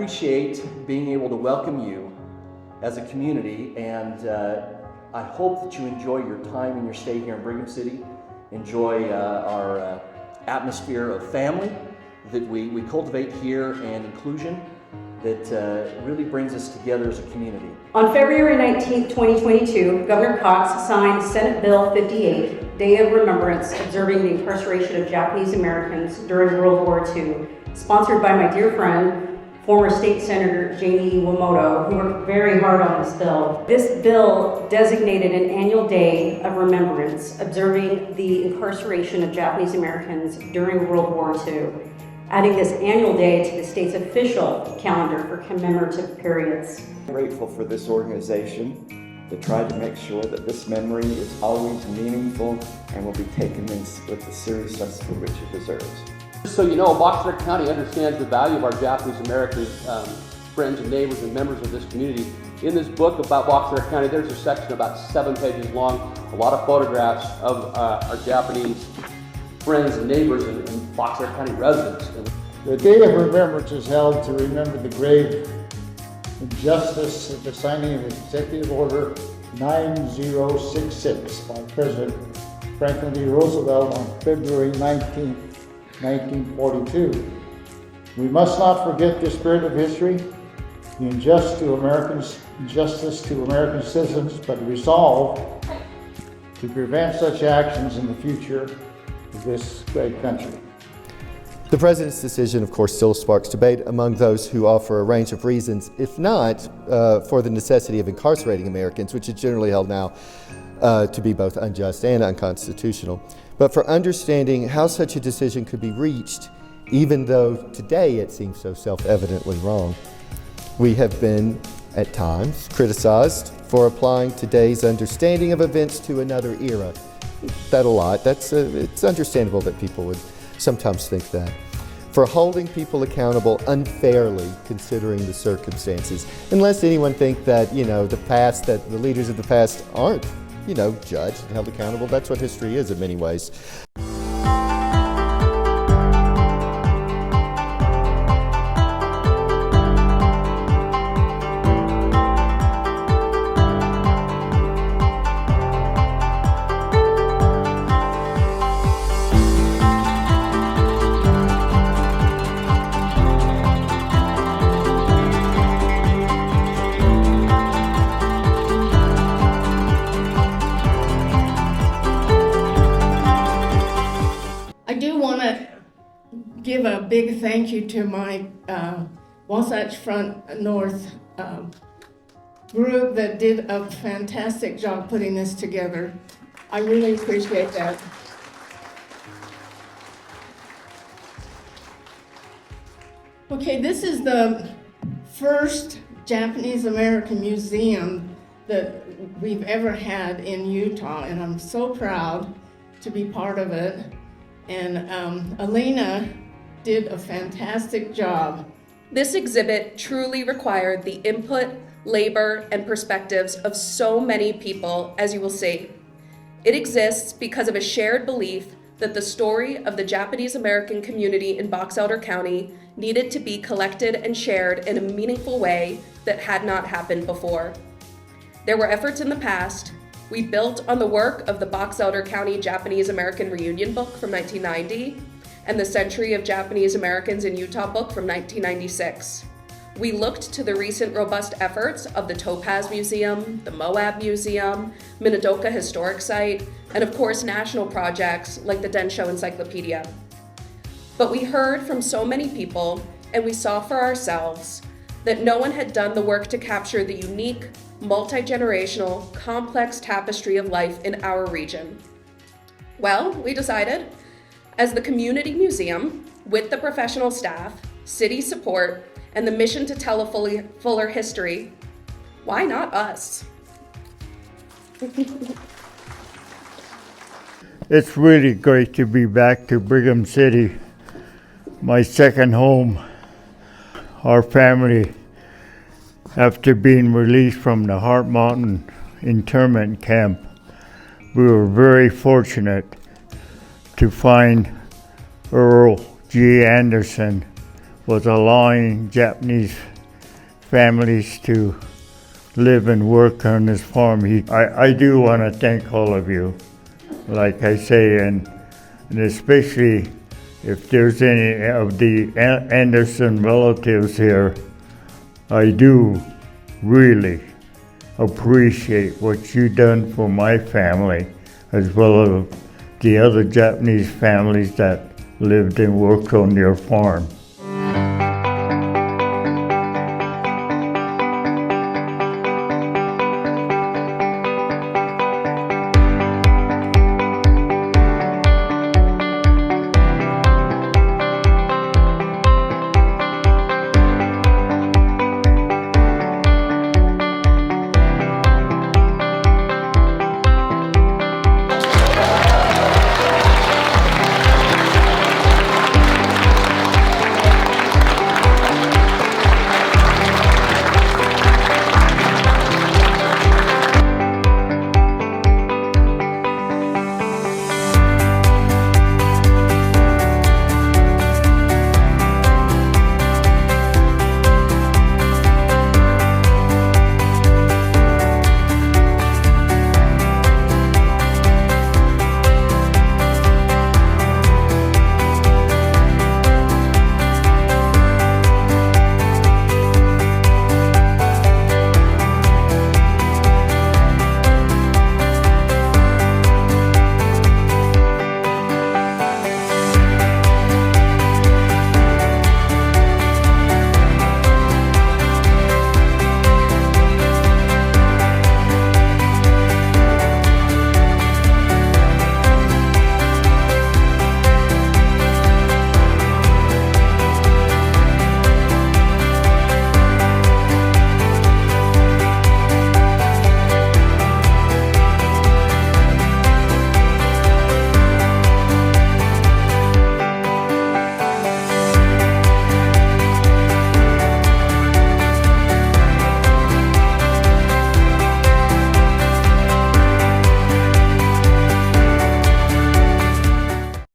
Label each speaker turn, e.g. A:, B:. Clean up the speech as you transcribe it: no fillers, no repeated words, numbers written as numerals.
A: appreciate being able to welcome you as a community, and I hope that you enjoy your time and your stay here in Brigham City. Enjoy our atmosphere of family that we cultivate here, and inclusion that really brings us together as a community.
B: On February 19, 2022, Governor Cox signed Senate Bill 58, Day of Remembrance, observing the incarceration of Japanese Americans during World War II, sponsored by my dear friend, former State Senator Jamie Wamoto, who worked very hard on this bill. This bill designated an annual day of remembrance, observing the incarceration of Japanese Americans during World War II, adding this annual day to the state's official calendar for commemorative periods.
C: I'm grateful for this organization that tried to make sure that this memory is always meaningful and will be taken with the seriousness for which it deserves.
D: So you know, Box Elder County understands the value of our Japanese American friends and neighbors and members of this community. In this book about Box Elder County, there's a section about 7 pages long, a lot of photographs of our Japanese friends and neighbors and Box Elder County residents.
E: The Day of Remembrance is held to remember the grave injustice of the signing of Executive Order 9066 by President Franklin D. Roosevelt on February 19, 1942. We must not forget the spirit of history, the injustice to American citizens, but resolve to prevent such actions in the future of this great country.
F: The President's decision, of course, still sparks debate among those who offer a range of reasons, if not for the necessity of incarcerating Americans, which is generally held now to be both unjust and unconstitutional, but for understanding how such a decision could be reached, even though today it seems so self-evidently wrong. We have been, at times, criticized for applying today's understanding of events to another era. That a lot. It's understandable that people would sometimes think that. For holding people accountable unfairly considering the circumstances. Unless anyone think that, that the leaders of the past aren't, judged and held accountable. That's what history is in many ways.
G: Give a big thank you to my Wasatch Front North group that did a fantastic job putting this together. I really appreciate that. Okay, this is the first Japanese American museum that we've ever had in Utah, and I'm so proud to be part of it. And Elena did a fantastic job.
H: This exhibit truly required the input, labor, and perspectives of so many people, as you will see. It exists because of a shared belief that the story of the Japanese American community in Box Elder County needed to be collected and shared in a meaningful way that had not happened before. There were efforts in the past. We built on the work of the Box Elder County Japanese American Reunion book from 1990 and the Century of Japanese Americans in Utah book from 1996. We looked to the recent robust efforts of the Topaz Museum, the Moab Museum, Minidoka Historic Site, and of course national projects like the Densho Encyclopedia. But we heard from so many people, and we saw for ourselves, that no one had done the work to capture the unique, multi-generational, complex tapestry of life in our region. Well, we decided, as the community museum, with the professional staff, city support, and the mission to tell a fuller history, why not us?
I: It's really great to be back to Brigham City, my second home. Our family, after being released from the Heart Mountain internment camp, we were very fortunate to find Earl G. Anderson was allowing Japanese families to live and work on his farm. I do want to thank all of you, like I say, and especially if there's any of the Anderson relatives here, I do really appreciate what you done for my family, as well as the other Japanese families that lived and worked on your farm.